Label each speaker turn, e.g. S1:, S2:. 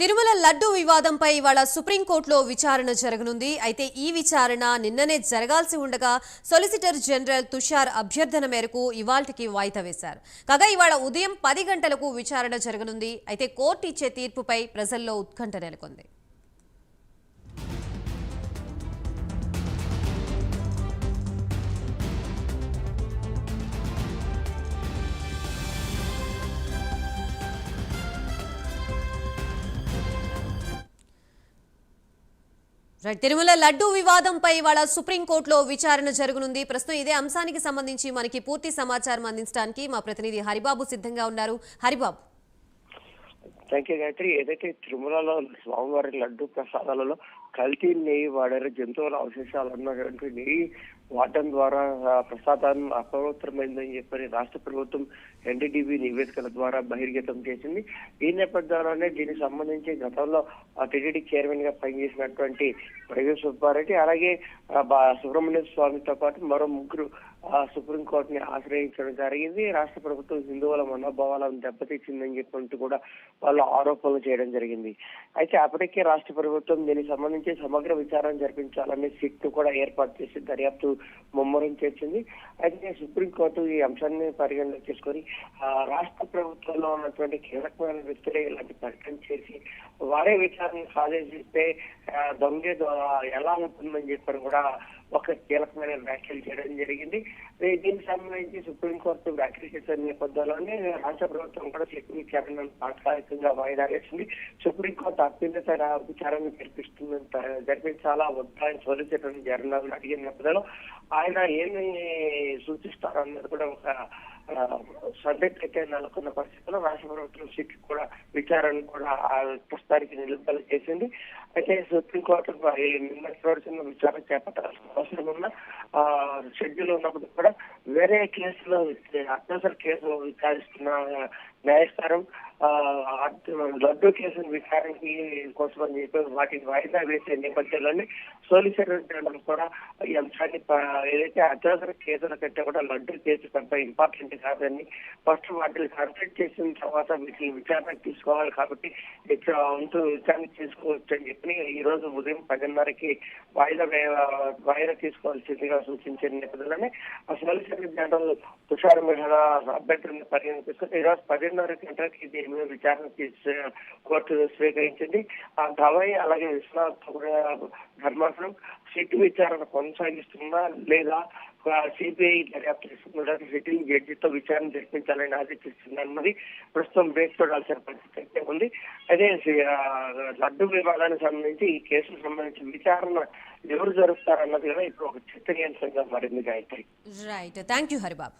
S1: తిరుమల లడ్డు వివాదంపై ఇవాళ సుప్రీంకోర్టులో విచారణ జరగనుంది. అయితే ఈ విచారణ నిన్ననే జరగాల్సి ఉండగా సొలిసిటర్ జనరల్ తుషార్ అభ్యర్థన మేరకు ఇవాల్టికి వాయిదా వేశారు. కాగా ఇవాళ ఉదయం 10 గంటలకు విచారణ జరగనుంది. అయితే కోర్టు ఇచ్చే తీర్పుపై ప్రజల్లో ఉత్కంఠ నెలకొంది. తిరుమల లడ్డు వివాదంపై ఇవాళ సుప్రీంకోర్టులో విచారణ జరగనుంది. ప్రస్తుతం ఇదే అంశానికి సంబంధించి మనకి పూర్తి సమాచారం అందించడానికి మా ప్రతినిధి హరిబాబు సిద్ధంగా ఉన్నారు. హరిబాబు.
S2: Thank you Gayatri. ఏదైతే తిరుమలలో స్వామివారి లడ్డు ప్రసాదాలలో కల్తీ నెయ్యి వాడారు, జంతువుల అవశేషాలు ఉన్నటువంటి నెయ్యి వాడటం ద్వారా ప్రసాదాన్ని అపవిత్రమైందని చెప్పని రాష్ట్ర ప్రభుత్వం ఎన్డీటీవీ నివేదికల ద్వారా బహిర్గతం చేసింది. ఈ నేపథ్యంలోనే దీనికి సంబంధించి గతంలో టీటీడీ చైర్మన్ గా పనిచేసినటువంటి వైవి సుబ్బారెడ్డి అలాగే సుబ్రహ్మణ్య స్వామితో పాటు మరో ముగ్గురు సుప్రీంకోర్టుని ఆశ్రయించడం జరిగింది. రాష్ట్ర ప్రభుత్వం హిందువుల మనోభావాలను దెబ్బతీసిందని చెప్పంటూ కూడా వాళ్ళు ఆరోపణలు చేయడం జరిగింది. అయితే అప్పటికే రాష్ట్ర ప్రభుత్వం దీనికి సంబంధించి సమగ్ర విచారణ జరిపించాలని సిట్ కూడా ఏర్పాటు చేసి దర్యాప్తు ముమ్మరం చేసింది. అయితే సుప్రీంకోర్టు ఈ అంశాన్ని పరిగణలోకి తీసుకొని రాష్ట్ర ప్రభుత్వంలో ఉన్నటువంటి కీలకమైన వ్యక్తులే ఇలాంటి ప్రకటన చేసి వారే విచారణకు ఆదేశిస్తే దొంగే ఎలా ఉంటుందని చెప్పని కూడా ఒక కీలకమైన వ్యాఖ్యలు చేయడం జరిగింది. దీనికి సంబంధించి సుప్రీంకోర్టు వ్యాఖ్యలు చేసిన నేపథ్యంలోనే రాష్ట్ర ప్రభుత్వం కూడా సిట్ విచారణను తాత్కాలికంగా వాయిదా వేసింది. సుప్రీంకోర్టు అత్యున్నత విచారణ జరిపించాలా వద్దా అని సొలిసిటర్ జనరల్ అడిగిన నేపథ్యంలో ఆయన ఏమి సూచిస్తారన్నది కూడా ఒక సబ్జెక్ట్ అయితే నెలకొన్న పరిస్థితుల్లో రాష్ట్ర ప్రభుత్వం సిట్ కూడా విచారణ కూడా ప్రస్తుతానికి నిలుపుదల చేసింది. అయితే సుప్రీంకోర్టు నిన్నటి రోజున విచారణ చేపట్టాల్సిన అవసరం ఉన్న షెడ్యూల్ ఉన్నప్పుడు కూడా వేరే కేసులో అత్యవసర కేసులో విచారిస్తున్న న్యాయస్థానం లడ్డు కేసును విచారణకి కోసం అని చెప్పి వాటిని వాయిదా వేసే నేపథ్యంలోనే సోలిసిటర్ జనరల్ కూడా ఈ అంశాన్ని ఏదైతే అత్యవసర కేసుల కంటే కూడా లడ్డు కేసు పెద్ద ఇంపార్టెంట్ కాదని ఫస్ట్ వాటిని కన్సల్ట్ చేసిన తర్వాత వీటిని విచారణ తీసుకోవాలి కాబట్టి ఉంటూ విచారణ చేసుకోవచ్చు అని చెప్పి ఈ రోజు ఉదయం 10:30కి వాయిదా తీసుకోవాల్సిందిగా సూచించిన నేపథ్యంలోనే సోలిసిటర్ జనరల్ తుషార్ మెహ్తా అభ్యర్థులను పరిగణించుకొని ఈ రోజు 10:30 గంటలకి దీని మీద విచారణ కోర్టు స్వీకరించింది. ఆ ధవై అలాగే విశ్వనాథ్ ధర్మాసనం సిట్ విచారణ కొనసాగిస్తుందా లేదా సిబిఐ దర్యాప్తు చేసుకుంటా సిట్టింగ్ జడ్జితో విచారణ జరిపించాలని ఆదేశిస్తుంది అన్నది ప్రస్తుతం వేచి చూడాల్సిన పరిస్థితి అయితే ఉంది. అదే లడ్డు వివాదానికి సంబంధించి ఈ కేసుకు సంబంధించి విచారణ ఎవరు జరుపుతారన్నది కూడా ఇప్పుడు ఒక చర్చనీయాంశంగా మారింది Gayatri.
S1: Right, thank you Haribabu.